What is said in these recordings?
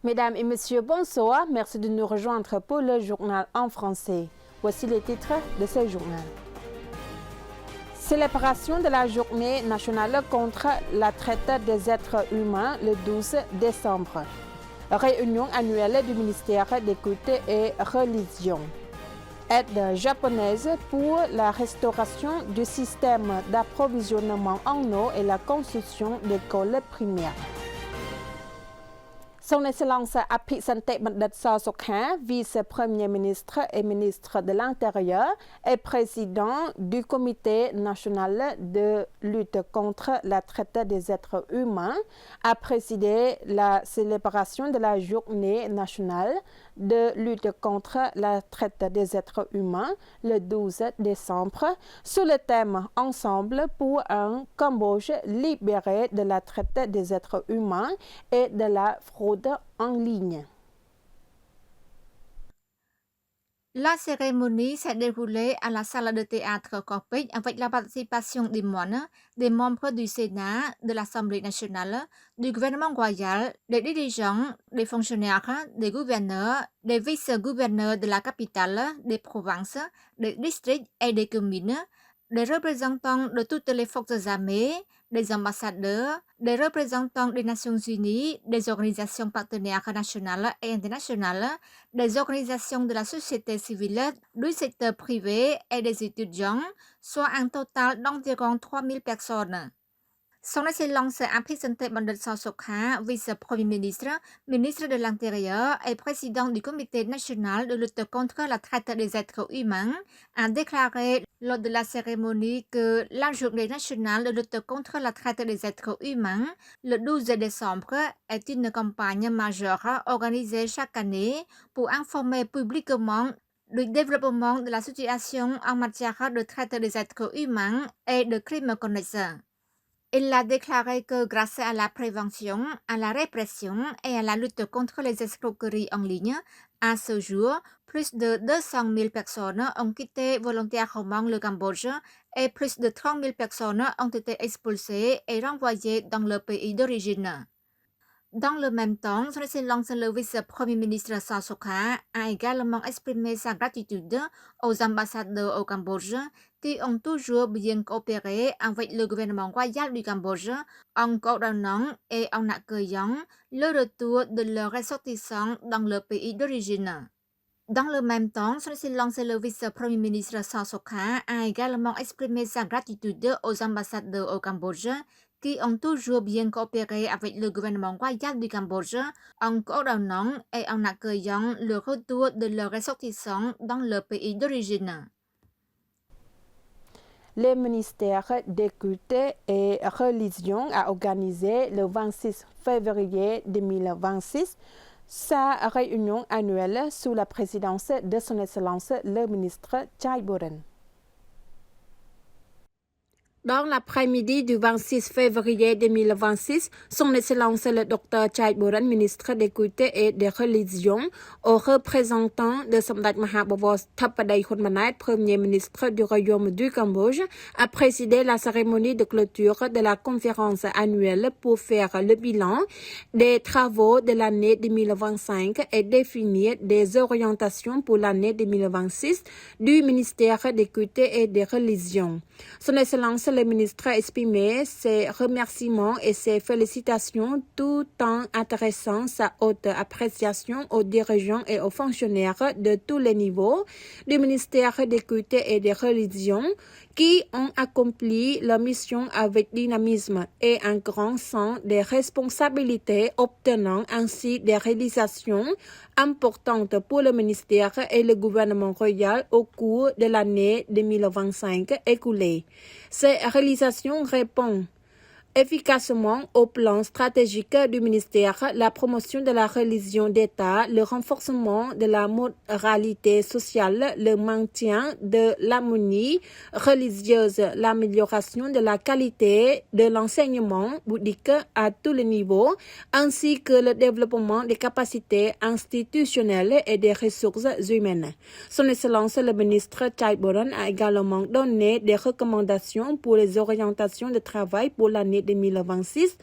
Mesdames et messieurs, bonsoir. Merci de nous rejoindre pour le journal en français. Voici les titres de ce journal. Célébration de la journée nationale contre la traite des êtres humains le 12 décembre. Réunion annuelle du ministère des cultes et religions. Aide japonaise pour la restauration du système d'approvisionnement en eau et la construction d'écoles primaires. Son Excellence Apiksantek Bandit Sosokha, vice-premier ministre et ministre de l'Intérieur et président du Comité national de lutte contre la traite des êtres humains, a présidé la célébration de la journée nationale de lutte contre la traite des êtres humains le 12 décembre sous le thème « Ensemble pour un Cambodge libéré de la traite des êtres humains et de la fraude en ligne ». La cérémonie s'est déroulée à la salle de théâtre Corpic avec la participation des moines, des membres du Sénat, de l'Assemblée nationale, du gouvernement royal, des dirigeants, des fonctionnaires, des gouverneurs, des vice-gouverneurs de la capitale, des provinces, des districts et des communes, des représentants de toutes les forces armées, des ambassadeurs, des représentants des Nations Unies, des organisations partenaires nationales et internationales, des organisations de la société civile, du secteur privé et des étudiants, soit un total d'environ 3000 personnes. Son Excellence Apiksantek Bandit Sosokha, vice-premier ministre, ministre de l'Intérieur et président du Comité national de lutte contre la traite des êtres humains, a déclaré lors de la cérémonie que la journée nationale de lutte contre la traite des êtres humains, le 12 décembre, est une campagne majeure organisée chaque année pour informer publiquement du développement de la situation en matière de traite des êtres humains et de crimes connexes. Il a déclaré que grâce à la prévention, à la répression et à la lutte contre les escroqueries en ligne, à ce jour, plus de 200 000 personnes ont quitté volontairement le Cambodge et plus de 30 000 personnes ont été expulsées et renvoyées dans leur pays d'origine. Dans le même temps, Son Excellence le vice-premier ministre Sosokha a également exprimé sa gratitude aux ambassadeurs au Cambodge qui ont toujours bien coopéré avec le gouvernement royal du Cambodge en coordonnant et en accueillant le retour de leurs ressortissants dans leur pays d'origine. Dans le même temps, Son Excellence le vice-premier ministre Sosokha a également exprimé sa gratitude aux ambassadeurs au Cambodge qui ont toujours bien coopéré avec le gouvernement royal du Cambodge en coordonnant et en accueillant le retour de leurs ressortissants dans leur pays d'origine. Le ministère des cultes et religions a organisé le 26 février 2026 sa réunion annuelle sous la présidence de Son Excellence le ministre Chai Boren. Dans l'après-midi du 26 février 2026, Son Excellence le Dr Chai Boren, ministre des cultes et des religions, aux représentants de Samdech Mahabowor Thapadei Hun Manet, premier ministre du Royaume du Cambodge, a présidé la cérémonie de clôture de la conférence annuelle pour faire le bilan des travaux de l'année 2025 et définir des orientations pour l'année 2026 du ministère des cultes et des religions. Son Excellence le ministre a exprimé ses remerciements et ses félicitations tout en adressant sa haute appréciation aux dirigeants et aux fonctionnaires de tous les niveaux du ministère des cultes et des religions qui ont accompli leur mission avec dynamisme et un grand sens des responsabilités, obtenant ainsi des réalisations importantes pour le ministère et le gouvernement royal au cours de l'année 2025 écoulée. Ces réalisations répondent efficacement au plan stratégique du ministère, la promotion de la religion d'État, le renforcement de la moralité sociale, le maintien de l'harmonie religieuse, l'amélioration de la qualité de l'enseignement bouddhique à tous les niveaux, ainsi que le développement des capacités institutionnelles et des ressources humaines. Son Excellence le ministre Chai Boren a également donné des recommandations pour les orientations de travail pour l'année 2026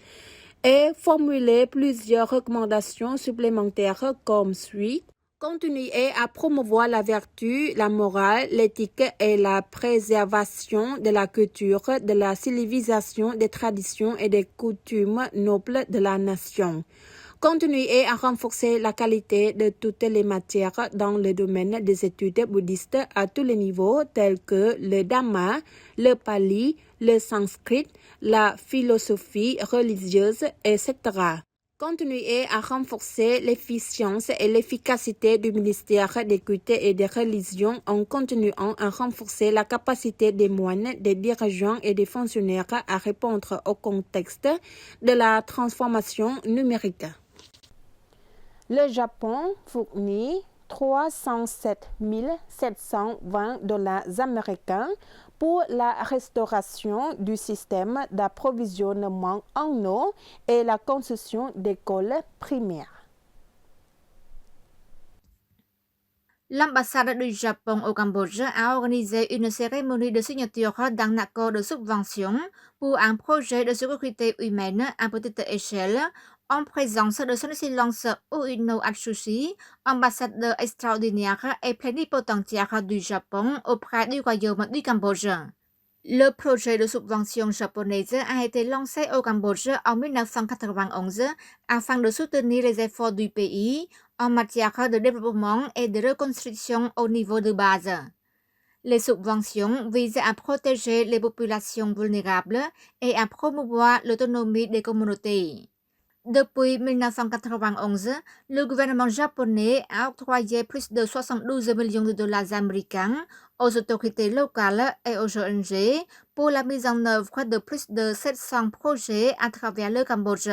et formuler plusieurs recommandations supplémentaires comme suit. Continuer à promouvoir la vertu, la morale, l'éthique et la préservation de la culture, de la civilisation, des traditions et des coutumes nobles de la nation. Continuer à renforcer la qualité de toutes les matières dans le domaine des études bouddhistes à tous les niveaux tels que le Dhamma, le Pali, le sanskrit, la philosophie religieuse, etc. Continuer à renforcer l'efficience et l'efficacité du ministère des cultes et des religions en continuant à renforcer la capacité des moines, des dirigeants et des fonctionnaires à répondre au contexte de la transformation numérique. Le Japon fournit 307 720 $ américains pour la restauration du système d'approvisionnement en eau et la construction d'écoles primaires. L'ambassade du Japon au Cambodge a organisé une cérémonie de signature d'un accord de subvention pour un projet de sécurité humaine à petite échelle en présence de son Excellence Ueno Atsushi, ambassadeur extraordinaire et plénipotentiaire du Japon auprès du Royaume du Cambodge. Le projet de subvention japonaise a été lancé au Cambodge en 1991 afin de soutenir les efforts du pays en matière de développement et de reconstruction au niveau de base. Les subventions visent à protéger les populations vulnérables et à promouvoir l'autonomie des communautés. Depuis 1991, le gouvernement japonais a octroyé plus de 72 millions de $ américains aux autorités locales et aux ONG pour la mise en œuvre de plus de 700 projets à travers le Cambodge.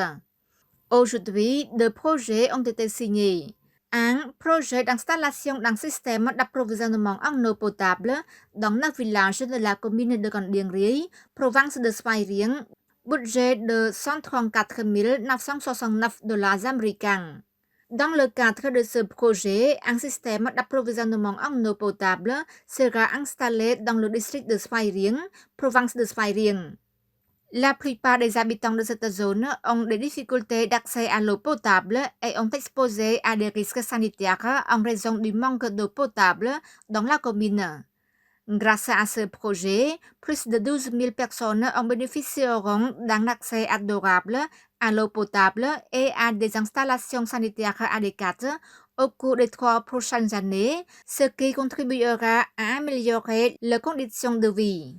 Aujourd'hui, deux projets ont été signés. Un projet d'installation d'un système d'approvisionnement en eau potable dans 9 villages de la commune de Con Ri, province de Svay Rieng, budget de 134 969 $ américains. Dans le cadre de ce projet, un système d'approvisionnement en eau potable sera installé dans le district de Svay Rieng, province de Svay Rieng. La plupart des habitants de cette zone ont des difficultés d'accès à l'eau potable et ont exposé à des risques sanitaires en raison du manque d'eau potable dans la commune. Grâce à ce projet, plus de 12 000 personnes en bénéficieront d'un accès adorable à l'eau potable et à des installations sanitaires adéquates au cours des 3 prochaines années, ce qui contribuera à améliorer les conditions de vie.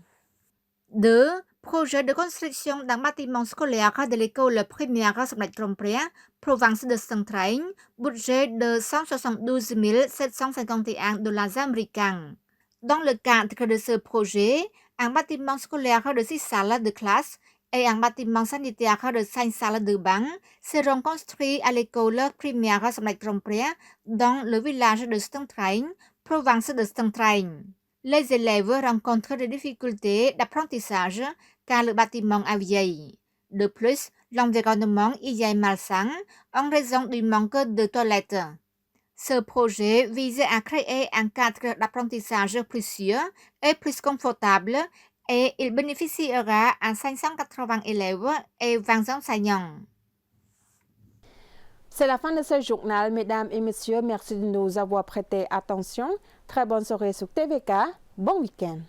2. Projet de construction d'un bâtiment scolaire de l'école primaire Samdech Kromphria, province de Stung Treng, budget de 172 751 $ américains. Dans le cadre de ce projet, un bâtiment scolaire de 6 salles de classe et un bâtiment sanitaire de 5 salles de bain seront construits à l'école primaire Samdech Kromphria dans le village de Stung Treng, province de Stung Treng. Les élèves rencontrent des difficultés d'apprentissage car le bâtiment est vieil. De plus, l'environnement y est malsain en raison du manque de toilettes. Ce projet vise à créer un cadre d'apprentissage plus sûr et plus confortable et il bénéficiera à 580 élèves et 20 enseignants. C'est la fin de ce journal, mesdames et messieurs. Merci de nous avoir prêté attention. Très bonne soirée sur TVK. Bon week-end.